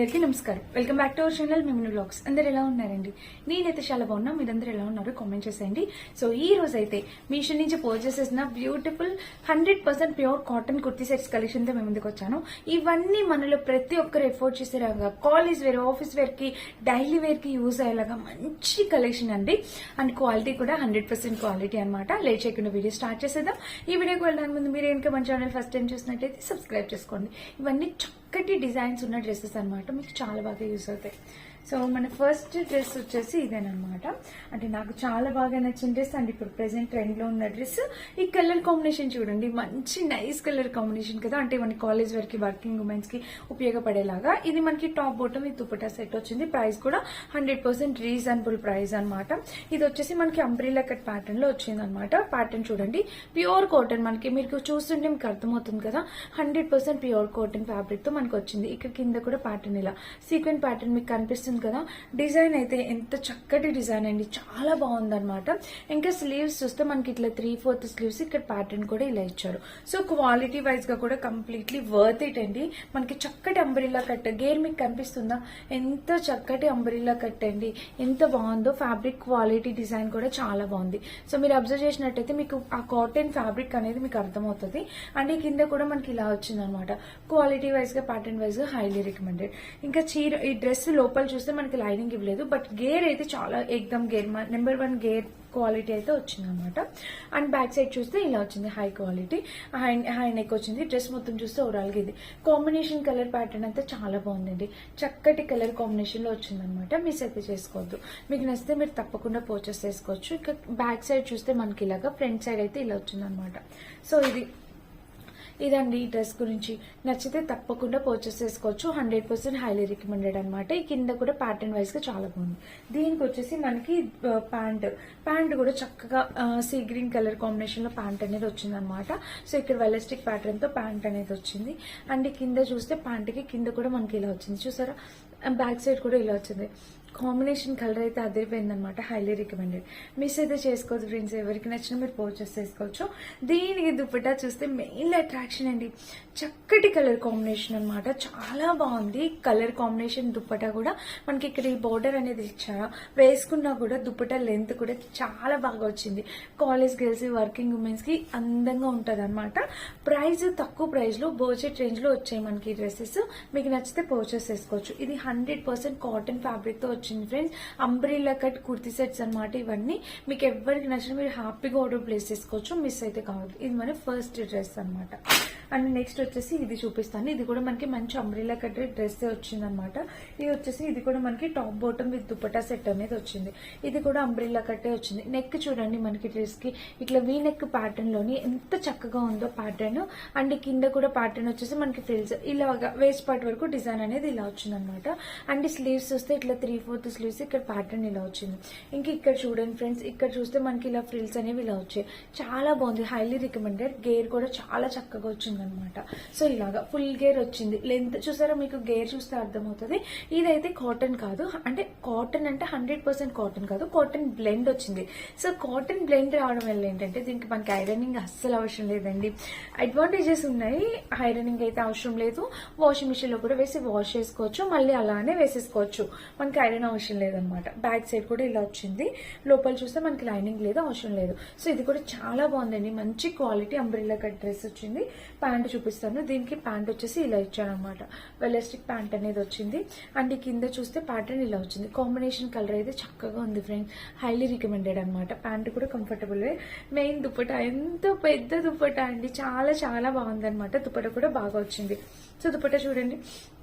అందరికీ నమస్కారం. Welcome back to our channel Mimini vlogs. అందరు ఎలా ఉన్నారండి? నేనైతే చాలా బాగున్నా. మీరందరూ ఎలా ఉన్నారు కామెంట్ చేసేయండి. సో ఈ రోజు అయితే మీషో నుంచి పర్చేస్ చేసిన beautiful 100% pure cotton kurti sets collection తో మేము ముందుకు వచ్చాను. ఇవన్నీ మనలో ప్రతి ఒక్కరు ఎఫోర్డ్ చేసేలాగా కాలేజ్ వేర్, ఆఫీస్ వేర్ కి, డైలీ వేర్ కి యూజ్ అయ్యేలాగా మంచి కలెక్షన్ అండి. అండ్ క్వాలిటీ కూడా 100% క్వాలిటీ అనమాట. లేట్ చేయకుండా వీడియో స్టార్ట్ చేసేద్దాం. ఈ వీడియోకి వెళ్ళడానికి ముందు మీరు ఇంకా మన ఛానల్ ఫస్ట్ టైం చూసినట్టయితే సబ్స్క్రైబ్ చేసుకోండి. ఇవన్నీ చక్కటి డిజైన్స్ ఉన్న డ్రెస్సెస్ అనమాట, మీకు చాలా బాగా యూజ్ అవుతాయి. సో మన ఫస్ట్ డ్రెస్ వచ్చేసి ఇదేనమాట. అంటే నాకు చాలా బాగా నచ్చిన డ్రెస్ అండ్ ఇప్పుడు ప్రెసెంట్ ట్రెండ్ లో ఉన్న డ్రెస్. ఈ కలర్ కాంబినేషన్ చూడండి, మంచి నైస్ కలర్ కాంబినేషన్ కదా. అంటే మన కాలేజ్ వరకు వర్కింగ్ ఉమెన్స్ కి ఉపయోగపడేలాగా ఇది మనకి టాప్ బాటమ్ ఈ దుపట్టా సెట్ వచ్చింది. ప్రైస్ కూడా 100% రీజనబుల్ ప్రైస్ అనమాట. ఇది వచ్చేసి మనకి అంబ్రెల్లా కట్ ప్యాటర్న్ లో వచ్చింది అనమాట. ప్యాటర్న్ చూడండి, ప్యూర్ కాటన్. మనకి మీరు చూస్తుంటే మీకు అర్థమవుతుంది కదా, 100% ప్యూర్ కాటన్ ఫ్యాబ్రిక్ తో మనకి వచ్చింది. ఇక్కడ కింద కూడా ప్యాటర్న్ ఇలా సీక్వెన్స్ ప్యాటర్న్ మీకు కనిపిస్తుంది కదా. డిజైన్ అయితే ఎంత చక్కటి డిజైన్ అండి, చాలా బాగుంది అనమాట. ఇంకా స్లీవ్స్ చూస్తే మనకి ఇట్లా 3/4 స్లీవ్స్, ఇక్కడ ప్యాటర్న్ కూడా ఇలా ఇచ్చారు. సో క్వాలిటీ వైజ్ గా కూడా కంప్లీట్లీ వర్త్ ఇట్ అండి. మనకి చక్కటి అంబ్రెల్లా కట్, గేర్ మీకు కనిపిస్తుందా, ఎంత చక్కటి అంబ్రెల్లా కట్ అండి, ఎంత బాగుందో. ఫ్యాబ్రిక్ క్వాలిటీ డిజైన్ కూడా చాలా బాగుంది. సో మీరు అబ్జర్వ్ చేసినట్టయితే మీకు ఆ కాటన్ ఫ్యాబ్రిక్ అనేది మీకు అర్థమవుతుంది. అండ్ ఈ కింద కూడా మనకి ఇలా వచ్చింది అనమాట. క్వాలిటీ వైజ్ గా, ప్యాటర్న్ వైజ్ గా హైలీ రికమెండెడ్. ఇంకా చీర, ఈ డ్రెస్ లోపల చూస్తే మనకి లైనింగ్ ఇవ్వలేదు, బట్ గేర్ అయితే చాలా ఎక్దమ్ గేర్, నెంబర్ 1 గేర్ క్వాలిటీ అయితే వచ్చింది అనమాట. అండ్ బ్యాక్ సైడ్ చూస్తే ఇలా వచ్చింది, హై క్వాలిటీ, హై నెక్ వచ్చింది. డ్రెస్ మొత్తం చూస్తే ఓవరాల్ గా ఇది కాంబినేషన్ కలర్ ప్యాటర్న్ అయితే చాలా బాగుందండి. చక్కటి కలర్ కాంబినేషన్ లో వచ్చింది అనమాట. మిస్ అయితే చేసుకోవద్దు. మీకు నచ్చితే మీరు తప్పకుండా పర్చేస్ చేసుకోవచ్చు. ఇక బ్యాక్ సైడ్ చూస్తే మనకి ఇలాగా, ఫ్రంట్ సైడ్ అయితే ఇలా వచ్చింది అనమాట. సో ఇదండి ఈ డ్రెస్ గురించి. నచ్చితే తప్పకుండా పర్చేస్ చేసుకోవచ్చు. 100% హైలీ రికమెండెడ్ అనమాట. ఈ కింద కూడా ప్యాటర్న్ వైజ్ గా చాలా బాగుంది. దీనికి వచ్చేసి మనకి ప్యాంట్ కూడా చక్కగా సీ గ్రీన్ కలర్ కాంబినేషన్ లో ప్యాంట్ అనేది వచ్చింది అనమాట. సో ఇక్కడ వెలస్టిక్ ప్యాటర్న్ తో ప్యాంట్ అనేది వచ్చింది. అండ్ కింద చూస్తే ప్యాంట్ కి కింద కూడా మనకి ఇలా వచ్చింది, చూసారా. బ్యాక్ సైడ్ కూడా ఇలా వచ్చింది. కాంబినేషన్ కలర్ అయితే అదిరిపోయింది అనమాట. Highly recommended. మిస్ అయితే చేసుకోవచ్చు ఫ్రెండ్స్. ఎవరికి నచ్చినా మీరు పర్చేస్ చేసుకోవచ్చు. దీనికి దుపట్టా చూస్తే మెయిన్ అట్రాక్షన్ అండి, చక్కటి కలర్ కాంబినేషన్ అనమాట. చాలా బాగుంది కలర్ కాంబినేషన్. దుపట్టా కూడా మనకి ఇక్కడ ఈ బోర్డర్ అనేది ఇచ్చారా, వేసుకున్నా కూడా దుపట్టా లెంత్ కూడా చాలా బాగా వచ్చింది. కాలేజ్ గర్ల్స్, వర్కింగ్ ఉమెన్స్ కి అందంగా ఉంటది అనమాట. ప్రైస్ తక్కువ ప్రైస్ లో, బడ్జెట్ రేంజ్ లో వచ్చాయి మనకి డ్రెస్సెస్. మీకు నచ్చితే పర్చేస్ చేసుకోవచ్చు. ఇది 100% కాటన్ ఫ్యాబ్రిక్ తో వచ్చింది friends. Umbrella cut kurti sets అనమాట. ఇవన్నీ మీకు ఎవరికి నచ్చిన మీరు హ్యాపీగా ఆర్డర్ ప్లేస్ చేసుకోవచ్చు. మిస్ అయితే కావద్దు. ఇది మన ఫస్ట్ డ్రెస్ అనమాట. అండ్ నెక్స్ట్ వచ్చేసి ఇది చూపిస్తాను. ఇది కూడా మనకి మంచి అంబ్రెల్లా కట్ డ్రెస్ వచ్చింది అనమాట. ఇది వచ్చేసి ఇది కూడా మనకి top bottom with dupatta set అనేది వచ్చింది. ఇది కూడా అంబ్రెల్లా కట్టే వచ్చింది. నెక్ చూడండి, మనకి డ్రెస్ కి ఇట్లా వీ నెక్ ప్యాటర్న్ లోని ఎంత చక్కగా ఉందో ప్యాటర్న్. అండ్ కింద కూడా ప్యాటర్న్ వచ్చేసి మనకి ఫ్రిల్స్ ఇలాగా వేస్ట్ పార్ట్ వరకు డిజైన్ అనేది ఇలా వచ్చింది అనమాట. అండ్ స్లీవ్స్ చూస్తే ఇట్లా 3/4 స్లీవ్స్, ఇక్కడ ప్యాటర్న్ ఇలా వచ్చింది. ఇంకా ఇక్కడ చూడండి ఫ్రెండ్స్, ఇక్కడ చూస్తే మనకి ఇలా ఫ్రిల్స్ అనేవి ఇలా వచ్చాయి. చాలా బాగుంది, హైలీ రికమెండెడ్. గేర్ కూడా చాలా చక్కగా వచ్చింది అనమాట. సో ఇలాగా ఫుల్ గేర్ వచ్చింది. లెంత్ చూసారా, మీకు గేర్ చూస్తే అర్థమవుతుంది. ఇదైతే కాటన్ కాదు, అంటే కాటన్ అంటే 100% కాటన్ కాదు, కాటన్ బ్లెండ్ వచ్చింది. సో కాటన్ బ్లెండ్ రావడం వల్ల ఏంటంటే దీనికి మనకి ఐరనింగ్ అస్సలు అవసరం లేదండి. అడ్వాంటేజెస్ ఉన్నాయి. ఐరనింగ్ అయితే అవసరం లేదు. వాషింగ్ మిషన్ లో కూడా వేసి వాష్ చేసుకోవచ్చు, మళ్ళీ అలానే వేసేసుకోవచ్చు. మనకి ఐరన్ అవసరం లేదనమాట. బ్యాక్ సైడ్ కూడా ఇలా వచ్చింది. లోపల చూస్తే మనకి లైనింగ్ లేదు, అవసరం లేదు. సో ఇది కూడా చాలా బాగుందండి. మంచి క్వాలిటీ అంబ్రెల్లా కట్ డ్రెస్ వచ్చింది. ప్యాంట్ చూపిస్తాను. దీనికి ప్యాంట్ వచ్చేసి ఇలా ఇచ్చారనమాట. వెలాస్టిక్ ప్యాంట్ అనేది వచ్చింది. అండ్ కింద చూస్తే ప్యాటర్న్ ఇలా వచ్చింది. కాంబినేషన్ కలర్ అయితే చక్కగా ఉంది ఫ్రెండ్స్. హైలీ రికమెండెడ్ అనమాట. ప్యాంట్ కూడా కంఫర్టబుల్. మెయిన్ దుపట్టా ఎంత పెద్ద దుపట్టా అండి, చాలా చాలా బాగుంది అనమాట. దుపట్టా కూడా బాగా వచ్చింది. సో దుపట్టా చూడండి,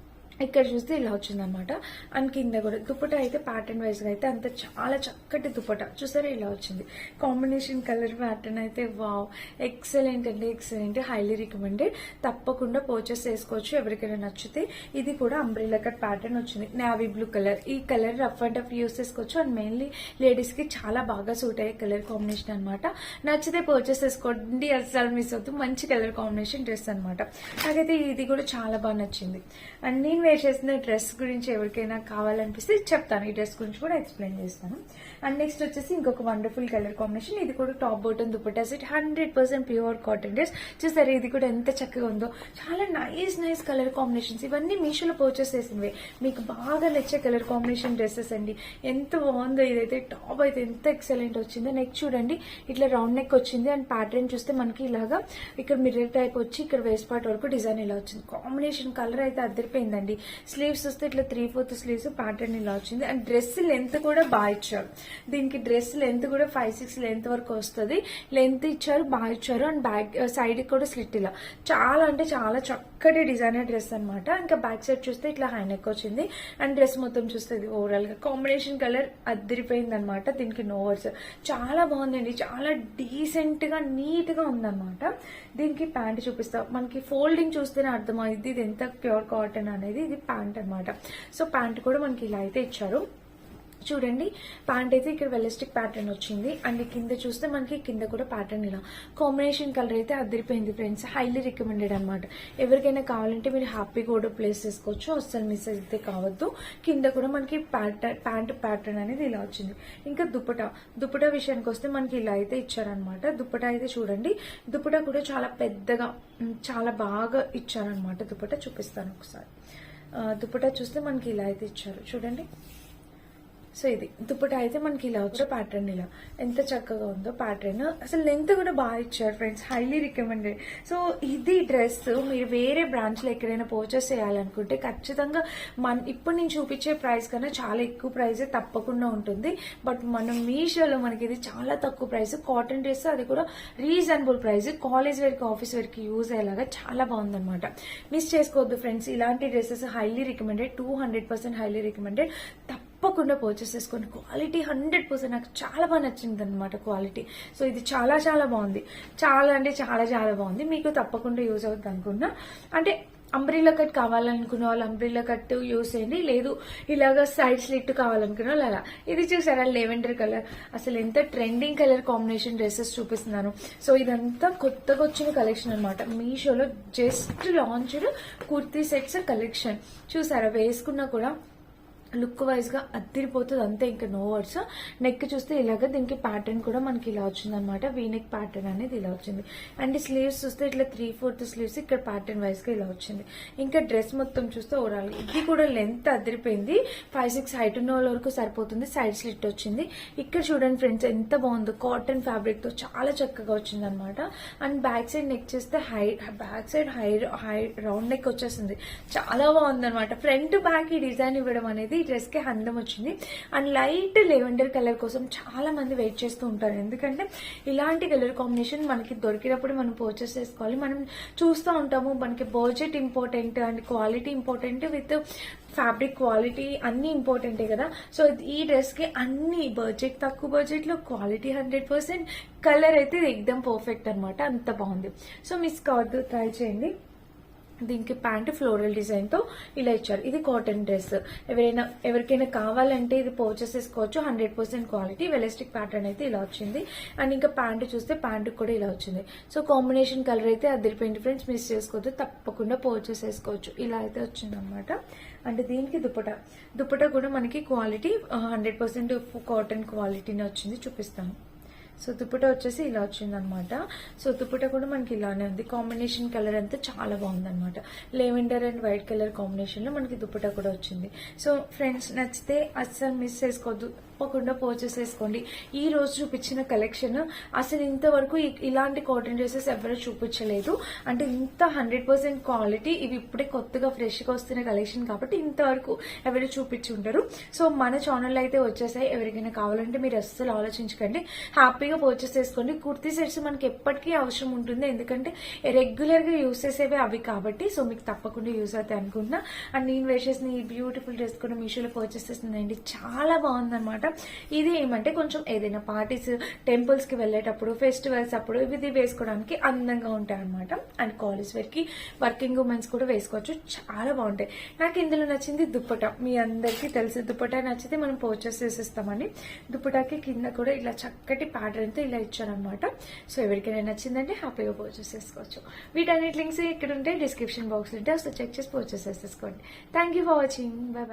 ఇక్కడ చూస్తే ఇలా వచ్చింది అనమాట. అండ్ కింద కూడా దుపట్టా అయితే ప్యాటర్న్ వైజ్ గా అయితే అంత చాలా చక్కటి దుపట్టా చూసారా ఇలా వచ్చింది. కాంబినేషన్ కలర్ ప్యాటర్న్ అయితే వావ్, ఎక్సలెంట్ అండి, ఎక్సలెంట్. Highly recommended. తప్పకుండా పర్చేస్ చేసుకోవచ్చు ఎవరికైనా నచ్చితే. ఇది కూడా అంబ్రెల్లా కట్ ప్యాటర్న్ వచ్చింది. Navy blue colour. ఈ colour rough and tough use చేసుకోవచ్చు. అండ్ మెయిన్లీ లేడీస్ కి చాలా బాగా సూట్ అయ్యే కలర్ కాంబినేషన్ అనమాట. నచ్చితే పర్చేస్ చేసుకోండి, అస్సలు మిస్ అవుతుంది. మంచి కలర్ కాంబినేషన్ డ్రెస్ అనమాట. నాకైతే ఇది కూడా చాలా బాగా నచ్చింది. అండ్ నేను వేర్ చేసిన డ్రెస్ గురించి ఎవరికైనా కావాలనిపిస్తే చెప్తాను, ఈ డ్రెస్ గురించి కూడా ఎక్స్ప్లెయిన్ చేస్తాను. అండ్ నెక్స్ట్ వచ్చేసి ఇంకొక వండర్ఫుల్ కలర్ కాంబినేషన్. ఇది కూడా top bottom dupatta set, 100% pure cotton dress. చూసారు ఇది కూడా ఎంత చక్కగా ఉందో, చాలా నైస్ కలర్ కాంబినేషన్స్. ఇవన్నీ మీషోలో పర్చేస్ చేసినవే, మీకు బాగా నచ్చే కలర్ కాంబినేషన్ డ్రెస్సెస్ అండి. ఎంత బాగుందో ఇదైతే, టాప్ అయితే ఎంత ఎక్సలెంట్ వచ్చిందో. నెక్ చూడండి ఇట్లా రౌండ్ నెక్ వచ్చింది. అండ్ ప్యాటర్న్ చూస్తే మనకి ఇలాగా ఇక్కడ మిర్రర్ టైప్ వచ్చి ఇక్కడ వేస్ట్ పార్ట్ వరకు డిజైన్ ఇలా వచ్చింది. కాంబినేషన్ కలర్ అయితే అదిరిపోయిందండి. స్లీవ్స్ వస్తే ఇట్లా 3/4 స్లీవ్స్, ప్యాటర్న్ ఇలా వచ్చింది. అండ్ డ్రెస్ లెంత్ కూడా బాగా ఇచ్చారు. దీనికి డ్రెస్ లెంత్ కూడా 5-6 లెంత్ వరకు వస్తుంది. లెంత్ ఇచ్చారు, బాగా ఇచ్చారు. అండ్ బ్యాక్ సైడ్ కూడా స్లిట్ ఇలా, చాలా అంటే చాలా చక్కటి డిజైనర్ డ్రెస్ అనమాట. ఇంకా బ్యాక్ సైడ్ చూస్తే ఇట్లా హై నెక్ వచ్చింది. అండ్ డ్రెస్ మొత్తం చూస్తే ఇది ఓవరాల్ గా కాంబినేషన్ కలర్ అదిరిపోయింది అనమాట. దీనికి నోవర్స్ చాలా బాగుందండి, చాలా డీసెంట్ గా నీట్ గా ఉందన్నమాట. దీనికి ప్యాంట్ చూపిస్తా. మనకి ఫోల్డింగ్ చూస్తేనే అర్థమైంది ఇది ఎంత ప్యూర్ కాటన్ అనేది. ఇది ప్యాంట్ అనమాట. సో ప్యాంట్ కూడా మనకి ఇలా అయితే ఇచ్చారు. చూడండి ప్యాంట్ అయితే ఇక్కడ వెలిస్టిక్ ప్యాటర్న్ వచ్చింది. అండ్ కింద చూస్తే మనకి కింద కూడా ప్యాటర్న్ ఇలా, కాంబినేషన్ కలర్ అయితే అదిరిపోయింది ఫ్రెండ్స్. హైలీ రికమెండెడ్ అనమాట. ఎవరికైనా కావాలంటే మీరు హ్యాపీగా కూడా ప్లేస్ చేసుకోవచ్చు, అస్సలు మిస్ అయితే కావద్దు. కింద కూడా మనకి ప్యాంట్ ప్యాటర్న్ అనేది ఇలా వచ్చింది. ఇంకా దుపట్టా విషయానికి వస్తే మనకి ఇలా అయితే ఇచ్చారనమాట. దుపట్టా అయితే చూడండి, దుపట్టా కూడా చాలా పెద్దగా, చాలా బాగా ఇచ్చారనమాట. దుపట్టా చూపిస్తాను ఒకసారి. దుపట్టా చూస్తే మనకి ఇలా అయితే ఇచ్చారు చూడండి. సో ఇది దుపట్టా అయితే మనకి ఇలా వచ్చే ప్యాటర్న్, ఇలా ఎంత చక్కగా ఉందో ప్యాటర్న్. అసలు లెంత్ కూడా బాగా ఇచ్చారు ఫ్రెండ్స్, హైలీ రికమెండెడ్. సో ఇది డ్రెస్ మీరు వేరే బ్రాంచ్ లో ఎక్కడైనా పర్చేస్ చేయాలనుకుంటే ఖచ్చితంగా ఇప్పుడు నేను చూపించే ప్రైస్ కన్నా చాలా ఎక్కువ ప్రైస్ తప్పకుండా ఉంటుంది. బట్ మనం మీషోలో మనకి ఇది చాలా తక్కువ ప్రైస్, కాటన్ డ్రెస్, అది కూడా రీజనబుల్ ప్రైస్. కాలేజ్ వేర్ కి, ఆఫీస్ వేర్ కి యూజ్ అయ్యేలాగా చాలా బాగుందన్నమాట. మిస్ చేసుకోవద్దు ఫ్రెండ్స్. ఇలాంటి dresses highly recommended, 200% highly recommended. తప్పకుండా పర్చేస్ చేసుకోండి. క్వాలిటీ 100% నాకు చాలా బాగా నచ్చింది అనమాట క్వాలిటీ. సో ఇది చాలా చాలా బాగుంది, చాలా అంటే చాలా చాలా బాగుంది. మీకు తప్పకుండా యూజ్ అవుతుంది అనుకున్నా. అంటే అంబ్రిల్లా కట్ కావాలనుకున్న వాళ్ళు అంబ్రిల్లా కట్ యూజ్ చేయండి, లేదు ఇలాగా సైడ్ స్లిట్ కావాలనుకున్న వాళ్ళు అలా. ఇది చూసారా లెవెండర్ కలర్, అసలు ఎంత ట్రెండింగ్ కలర్ కాంబినేషన్ డ్రెస్సెస్ చూపిస్తున్నాను. సో ఇదంతా కొత్తగా వచ్చిన కలెక్షన్ అనమాట. మీషోలో just launched kurti sets collection. చూసారా వేసుకున్నా కూడా లుక్ వైజ్ గా అదిరిపోతుంది అంతే, ఇంకా నో వర్డ్స్. నెక్ చూస్తే ఇలాగా, దీనికి ప్యాటర్న్ కూడా మనకి ఇలా వచ్చింది అనమాట. వీనెక్ ప్యాటర్న్ అనేది ఇలా వచ్చింది. అండ్ స్లీవ్స్ చూస్తే ఇట్లా 3/4 స్లీవ్స్ ఇక్కడ ప్యాటర్న్ వైజ్ గా ఇలా వచ్చింది. ఇంకా డ్రెస్ మొత్తం చూస్తే ఓవరాల్ ఇది కూడా లెంత్ అదిరిపోయింది. 5-6 హైట్ ఉన్న వాళ్ళ వరకు సరిపోతుంది. సైడ్ స్లిట్ వచ్చింది. ఇక్కడ చూడండి ఫ్రెండ్స్ ఎంత బాగుందో, కాటన్ ఫ్యాబ్రిక్ తో చాలా చక్కగా వచ్చింది అనమాట. అండ్ బ్యాక్ సైడ్ నెక్ చేస్తే back side high round neck వచ్చేసింది, చాలా బాగుంది అనమాట. ఫ్రంట్ బ్యాక్ ఈ డిజైన్ ఇవ్వడం అనేది ఈ డ్రెస్ కి అందం వచ్చింది. అండ్ లైట్ లెవెండర్ కలర్ కోసం చాలా మంది వెయిట్ చేస్తూ ఉంటారు, ఎందుకంటే ఇలాంటి కలర్ కాంబినేషన్ మనకి దొరికినప్పుడు మనం పర్చేస్ చేసుకోవాలి. మనం చూస్తూ ఉంటాము, మనకి budget important and quality important, with fabric quality అన్ని ఇంపార్టెంటే కదా. సో ఈ డ్రెస్ కి అన్ని బడ్జెట్, తక్కువ బడ్జెట్ లో క్వాలిటీ 100%, కలర్ అయితే ఎక్దమ్ పర్ఫెక్ట్ అనమాట. అంత బాగుంది. సో మిస్ కావద్దు, ట్రై చేయండి. దీనికి ప్యాంట్ ఫ్లోరల్ డిజైన్ తో ఇలా ఇచ్చారు. ఇది కాటన్ డ్రెస్. ఎవరికైనా కావాలంటే ఇది పర్చేస్ చేసుకోవచ్చు. 100% క్వాలిటీ, వెలిస్టిక్ ప్యాటర్న్ అయితే ఇలా వచ్చింది. అండ్ ఇంకా ప్యాంట్ చూస్తే ప్యాంట్ కూడా ఇలా వచ్చింది. సో కాంబినేషన్ కలర్ అయితే అదిరిపోయింది ఫ్రెండ్స్, మిస్ చేసుకోవద్దు, తప్పకుండా పర్చేస్ చేసుకోవచ్చు. ఇలా అయితే వచ్చింది అనమాట. అంటే దీనికి దుపట్టా కూడా మనకి క్వాలిటీ 100% కాటన్ క్వాలిటీని వచ్చింది, చూపిస్తాను. సో దుపట్టా వచ్చేసి ఇలా వచ్చింది అనమాట. సో దుపట్టా కూడా మనకి ఇలానే ఉంది. కాంబినేషన్ కలర్ అంతా చాలా బాగుంది అనమాట. Lavender and white colour combination లో మనకి దుపట్టా కూడా వచ్చింది. సో ఫ్రెండ్స్ నచ్చితే అస్సలు మిస్ చేసుకోవద్దు, తప్పకుండా పర్చేస్ చేసుకోండి. ఈ రోజు చూపించిన కలెక్షన్ అసలు ఇంతవరకు ఇలాంటి కాటన్ డ్రెస్సెస్ ఎవరు చూపించలేదు. అంటే ఇంత 100% క్వాలిటీ, ఇవి ఇప్పుడే కొత్తగా ఫ్రెష్ గా వస్తున్న కలెక్షన్ కాబట్టి ఇంతవరకు ఎవరు చూపించి ఉంటారు. సో మన ఛానల్ అయితే వచ్చేసాయి. ఎవరికైనా కావాలంటే మీరు అస్సలు ఆలోచించకండి, హ్యాపీగా పర్చేస్ చేసుకోండి. కుర్తీ సెట్స్ మనకి ఎప్పటికీ అవసరం ఉంటుంది, ఎందుకంటే రెగ్యులర్ గా యూస్ చేసేవి అవి కాబట్టి. సో మీకు తప్పకుండా యూజ్ అవుతాయి అనుకుంటున్నా. అండ్ నేను వేర్ చేసిన ఈ బ్యూటిఫుల్ డ్రెస్ కూడా మీషోలో పర్చేస్ చేసిందండి, చాలా బాగుందన్నమాట. ఇది ఏమంటే కొంచెం ఏదైనా పార్టీస్, టెంపుల్స్ కి వెళ్ళేటప్పుడు, ఫెస్టివల్స్ అప్పుడు ఇది వేసుకోవడానికి అందంగా ఉంటాయి అనమాట. అండ్ కాలేజ్ వేర్ కి వర్కింగ్ ఉమెన్స్ కూడా వేసుకోవచ్చు, చాలా బాగుంటాయి. నాకు ఇందులో నచ్చింది దుప్పటా. మీ అందరికీ తెలిసి దుప్పటా నచ్చితే మనం పర్చేస్ చేసేస్తామండి. దుప్పటాకి కింద కూడా ఇలా చక్కటి ప్యాటర్న్ తో ఇలా ఇచ్చారనమాట. సో ఎవరికైనా నచ్చిందంటే హ్యాపీగా పర్చేస్ చేసుకోవచ్చు. వీటన్నిటి లింక్స్ ఇక్కడ ఉంటే డిస్క్రిప్షన్ బాక్స్ ఉంటే అసలు చెక్ చేసి పర్చేస్ చేసేసుకోండి. Thank you for watching. By by.